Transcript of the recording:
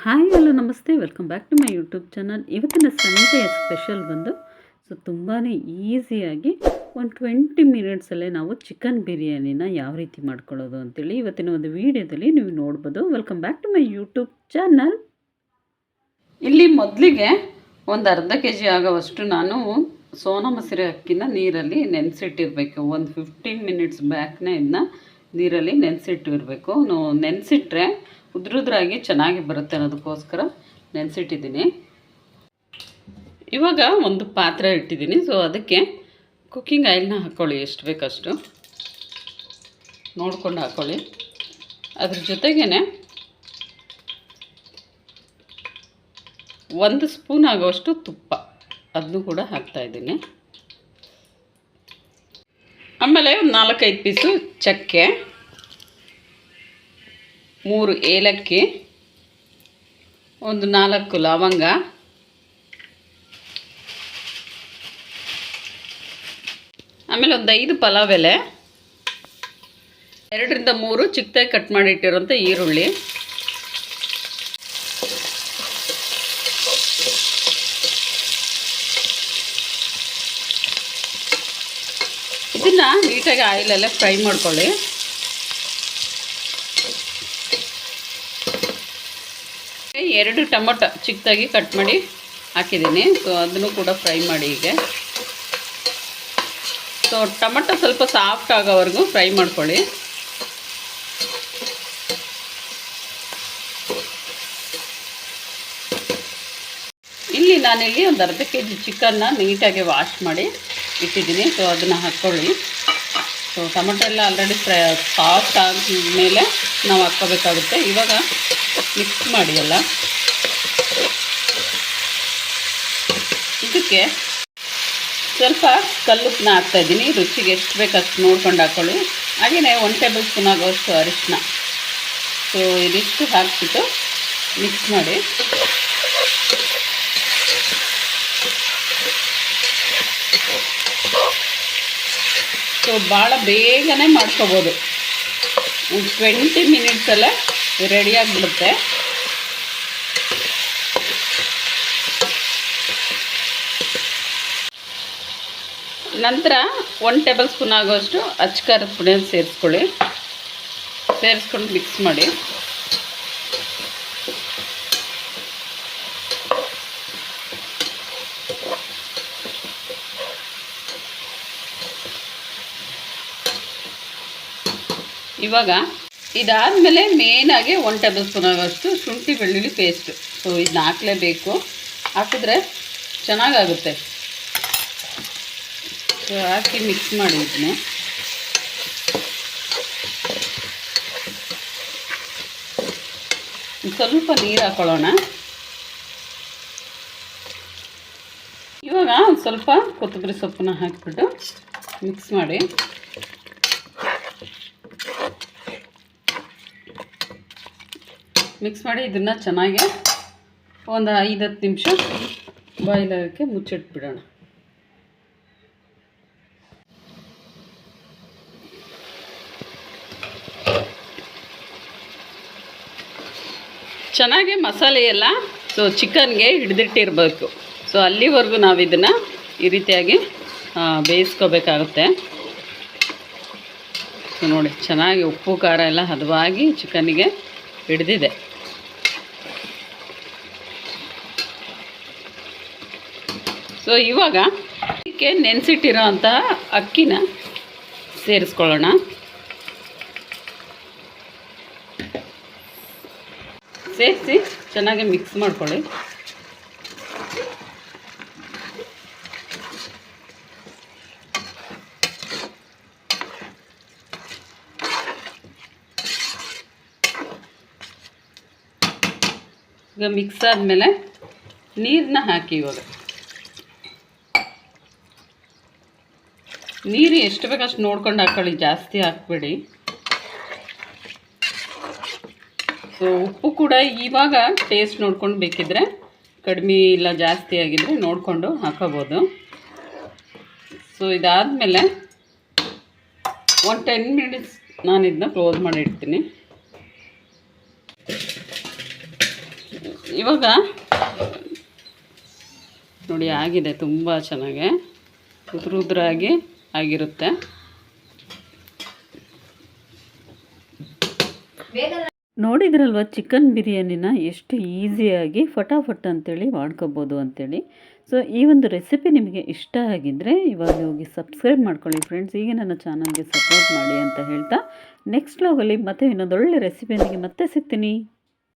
Hi hello ನಮಸ್ತೆ, welcome back to my YouTube channel. ಇವತ್ತಿನ ಸಂಡೆಯ ಸ್ಪೆಷಲ್ ಬಂದು ತುಂಬಾ ಈಸಿಯಾಗಿ ಒಂದು 20 ಮಿನಿಟ್ಸಲ್ಲೇ ನಾವು ಚಿಕನ್ ಬಿರಿಯಾನಿನ ಯಾವ ರೀತಿ ಮಾಡ್ಕೊಳ್ಳೋದು ಅಂತೇಳಿ ಇವತ್ತಿನ ಒಂದು ವಿಡಿಯೋದಲ್ಲಿ ನೀವು ನೋಡ್ಬೋದು. Welcome back to my YouTube channel. ಇಲ್ಲಿ ಮೊದಲಿಗೆ ಒಂದು ಅರ್ಧ kg ಆಗೋವಷ್ಟು ನಾನು ಸೋನಾ ಮಸೂರಿ ಅಕ್ಕಿನ ನೀರಲ್ಲಿ ನೆನೆಸಿಟ್ಟಿರಬೇಕು. ಒಂದು 15 ಮಿನಿಟ್ಸ್ ಬ್ಯಾಕ್ನೇ ಇದನ್ನ ನೀರಲ್ಲಿ ನೆನೆಸಿಟ್ಟಿರಬೇಕು. ನೆನೆಸಿಟ್ರೆ ಉದ್ರುದ್ರಾಗಿ ಚೆನ್ನಾಗಿ ಬರುತ್ತೆ ಅನ್ನೋದಕ್ಕೋಸ್ಕರ ನೆನೆಸಿಟ್ಟಿದ್ದೀನಿ. ಇವಾಗ ಒಂದು ಪಾತ್ರೆ ಇಟ್ಟಿದ್ದೀನಿ. ಸೊ ಅದಕ್ಕೆ ಕುಕ್ಕಿಂಗ್ ಆಯಿಲ್ನ ಹಾಕ್ಕೊಳ್ಳಿ, ಎಷ್ಟು ಬೇಕಷ್ಟು ನೋಡ್ಕೊಂಡು ಹಾಕ್ಕೊಳ್ಳಿ. ಅದ್ರ ಜೊತೆಗೇ 1 ಸ್ಪೂನ್ ಆಗೋಷ್ಟು ತುಪ್ಪ, ಅದನ್ನು ಕೂಡ ಹಾಕ್ತಾಯಿದ್ದೀನಿ. ಆಮೇಲೆ ಒಂದು 4-5 ಪೀಸು ಚಕ್ಕೆ, 3 ಏಲಕ್ಕಿ, ಒಂದು 4 ಲವಂಗ, ಆಮೇಲೆ ಒಂದು 5 ಪಲಾವ್ ಎಲೆ, 2ರಿಂದ 3 ಚಿಕ್ಕದಾಗಿ ಕಟ್ ಮಾಡಿಟ್ಟಿರೋಂಥ ಈರುಳ್ಳಿ, ಇದನ್ನು ನೀಟಾಗಿ ಆಯಿಲಲ್ಲೇ ಫ್ರೈ ಮಾಡ್ಕೊಳ್ಳಿ. ಎರಡು ಟೊಮೊಟೊ ಚಿಕ್ಕದಾಗಿ ಕಟ್ ಮಾಡಿ ಹಾಕಿದ್ದೀನಿ. ಸೊ ಅದನ್ನು ಕೂಡ ಫ್ರೈ ಮಾಡಿ. ಹೀಗೆ ಸೊ ಟೊಮೊಟೊ ಸ್ವಲ್ಪ ಸಾಫ್ಟ್ ಆಗೋವರೆಗೂ ಫ್ರೈ ಮಾಡ್ಕೊಳ್ಳಿ. ಇಲ್ಲಿ ನಾನಿಲ್ಲಿ ಒಂದು ಅರ್ಧ kg ಚಿಕನ್ನ ನೀಟಾಗಿ ವಾಶ್ ಮಾಡಿ ಇಟ್ಟಿದ್ದೀನಿ. ಸೊ ಅದನ್ನು ಹಾಕ್ಕೊಳ್ಳಿ. ಸೊ ಟೊಮೊಟೊ ಎಲ್ಲ ಆಲ್ರೆಡಿ ಸಾಫ್ಟ್ ಆದಮೇಲೆ ನಾವು ಹಾಕ್ಕೋಬೇಕಾಗುತ್ತೆ. ಇವಾಗ ಮಿಕ್ಸ್ ಮಾಡಿ ಎಲ್ಲ. ಇದಕ್ಕೆ ಸ್ವಲ್ಪ ಕಲ್ಲುಪ್ಪನ್ನ ಹಾಕ್ತಾಯಿದ್ದೀನಿ. ರುಚಿಗೆ ಎಷ್ಟು ಬೇಕು ಅಷ್ಟು ನೋಡ್ಕೊಂಡು ಹಾಕ್ಕೊಳ್ಳಿ. ಹಾಗೆಯೇ 1 ಟೇಬಲ್ ಸ್ಪೂನ್ ಆಗೋಷ್ಟು ಅರಿಶಿನ. ಸೊ ಇದಿಷ್ಟು ಹಾಕ್ಬಿಟ್ಟು ಮಿಕ್ಸ್ ಮಾಡಿ. ಸೊ ಭಾಳ ಬೇಗನೆ ಮಾಡ್ಕೋಬೋದು. 20 ಮಿನಿಟ್ಸಲ್ಲೇ ರೆಡಿಯಾಗಿಬಿಡುತ್ತೆ. ನಂತರ 1 ಟೇಬಲ್ ಸ್ಪೂನ್ ಆಗೋಷ್ಟು ಅಚ್ಕಾರದ ಪುಡಿಯನ್ನು ಸೇರಿಸ್ಕೊಂಡು ಮಿಕ್ಸ್ ಮಾಡಿ. ಇವಾಗ ಇದಾದಮೇಲೆ ಮೇನಾಗಿ 1 ಟೇಬಲ್ ಸ್ಪೂನ್ ಆಗೋಷ್ಟು ಶುಂಠಿ ಬೆಳ್ಳುಳ್ಳಿ ಪೇಸ್ಟು. ಸೊ ಇದನ್ನ ಹಾಕಲೇಬೇಕು, ಹಾಕಿದ್ರೆ ಚೆನ್ನಾಗಾಗುತ್ತೆ. ಸೊ ಹಾಕಿ ಮಿಕ್ಸ್ ಮಾಡಿ. ಇದನ್ನು ಸ್ವಲ್ಪ ನೀರು ಹಾಕ್ಕೊಳ್ಳೋಣ. ಇವಾಗ ಒಂದು ಸ್ವಲ್ಪ ಕೊತ್ತಂಬರಿ ಸೊಪ್ಪನ್ನ ಹಾಕಿಬಿಟ್ಟು ಮಿಕ್ಸ್ ಮಾಡಿ. ಇದನ್ನು ಚೆನ್ನಾಗಿ ಒಂದು 5-10 ನಿಮಿಷ ಬಾಯ್ಲ್ ಆಗೋಕ್ಕೆ ಮುಚ್ಚಿಟ್ಬಿಡೋಣ. ಚೆನ್ನಾಗಿ ಮಸಾಲೆ ಎಲ್ಲ ಸೊ ಚಿಕನ್ಗೆ ಹಿಡಿದಿಟ್ಟಿರಬೇಕು. ಸೊ ಅಲ್ಲಿವರೆಗೂ ನಾವು ಇದನ್ನು ಈ ರೀತಿಯಾಗಿ ಬೇಯಿಸ್ಕೋಬೇಕಾಗುತ್ತೆ. ಸೊ ನೋಡಿ, ಚೆನ್ನಾಗಿ ಉಪ್ಪು ಖಾರ ಎಲ್ಲ ಹದವಾಗಿ ಚಿಕನ್ನಿಗೆ ಹಿಡಿದಿದೆ. ಸೊ ಇವಾಗ ಇದಕ್ಕೆ ನೆನೆಸಿಟ್ಟಿರೋ ಅಂತಹ ಅಕ್ಕಿನ ಸೇರಿಸ್ಕೊಳ್ಳೋಣ. ಸೇರಿಸಿ ಚೆನ್ನಾಗಿ ಮಿಕ್ಸ್ ಮಾಡ್ಕೊಳ್ಳಿ. ಈಗ ಮಿಕ್ಸ್ ಆದಮೇಲೆ ನೀರನ್ನ ಹಾಕಿ. ಇವಾಗ ನೀರು ಎಷ್ಟು ಬೇಕಷ್ಟು ನೋಡ್ಕೊಂಡು ಹಾಕ್ಕೊಳ್ಳಿ, ಜಾಸ್ತಿ ಹಾಕ್ಬೇಡಿ. ಸೊ ಉಪ್ಪು ಕೂಡ ಇವಾಗ ಟೇಸ್ಟ್ ನೋಡ್ಕೊಂಡು ಬೇಕಿದ್ದರೆ ಕಡಿಮೆ ಇಲ್ಲ ಜಾಸ್ತಿ ಆಗಿದ್ದರೆ ನೋಡಿಕೊಂಡು ಹಾಕೋಬೋದು. ಸೊ ಇದಾದಮೇಲೆ ಒಂದು 10 ಮಿನಿಟ್ಸ್ ನಾನು ಇದನ್ನ ಕ್ಲೋಸ್ ಮಾಡಿ ಇಡ್ತೀನಿ. ಇವಾಗ ನೋಡಿ ಆಗಿದೆ, ತುಂಬ ಚೆನ್ನಾಗಿ ಉದುರಾಗಿ ಆಗಿರುತ್ತೆ. ನೋಡಿದ್ರಲ್ವ ಚಿಕನ್ ಬಿರಿಯಾನಿನ ಎಷ್ಟು ಈಸಿಯಾಗಿ ಫಟಾಫಟ್ ಅಂತೇಳಿ ಮಾಡ್ಕೋಬೋದು ಅಂತೇಳಿ. ಸೊ ಈ ಒಂದು ರೆಸಿಪಿ ನಿಮಗೆ ಇಷ್ಟ ಆಗಿದ್ದರೆ ಇವಾಗ ಹೋಗಿ ಸಬ್ಸ್ಕ್ರೈಬ್ ಮಾಡ್ಕೊಳ್ಳಿ ಫ್ರೆಂಡ್ಸ್. ಈಗ ನನ್ನ ಚಾನಲ್ಗೆ ಸಪೋರ್ಟ್ ಮಾಡಿ ಅಂತ ಹೇಳ್ತಾ ನೆಕ್ಸ್ಟ್ ವ್ಲಾಗಲ್ಲಿ ಮತ್ತೆ ಇನ್ನೊಂದು ಒಳ್ಳೆ ರೆಸಿಪಿಯೊಂದಿಗೆ ಮತ್ತೆ ಸಿಗ್ತೀನಿ.